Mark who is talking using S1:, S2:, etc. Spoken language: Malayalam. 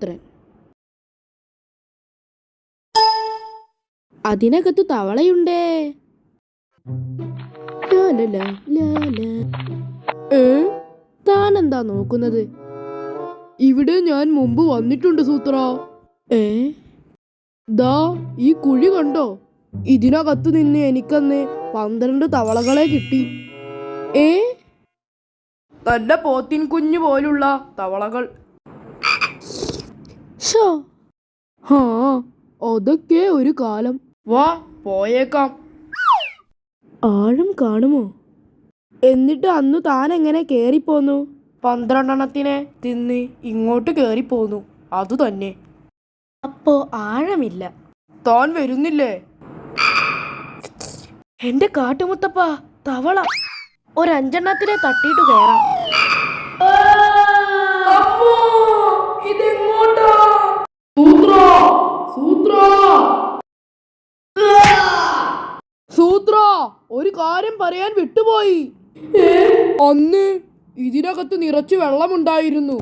S1: പുത്രൻ. അതിനകത്തു തവളയുണ്ടേ. താനെന്താ നോക്കുന്നത്? ഇവിടെ ഞാൻ മുമ്പ് വന്നിട്ടുണ്ട് സൂത്ര. ദാ ഈ കുഴി കണ്ടോ? ഇതിനകത്തു നിന്ന് എനിക്കന്ന് 12 തവളകളെ കിട്ടി. നല്ല പോത്തിൻ കുഞ്ഞു പോലുള്ള തവളകൾ. അതൊക്കെ ഒരു കാലം. വാ പോയേക്കാം. ആഴം കാണുമോ? എന്നിട്ട് അന്ന് താൻ എങ്ങനെ കേറിപ്പോന്നു? 12 തിന്ന് ഇങ്ങോട്ട് കേറിപ്പോന്നു. അതു തന്നെ. അപ്പോ ആഴമില്ല. താൻ വരുന്നില്ലേ? എന്റെ കാട്ടുമുത്തപ്പ, തവള. ഒരു 5 തട്ടിയിട്ട് കയറാം. ഇതെങ്ങോട്ടാ? സൂത്ര, ഒരു കാര്യം പറയാൻ വിട്ടുപോയി. അന്ന് ഇതിനകത്ത് നിറച്ചു വെള്ളമുണ്ടായിരുന്നു.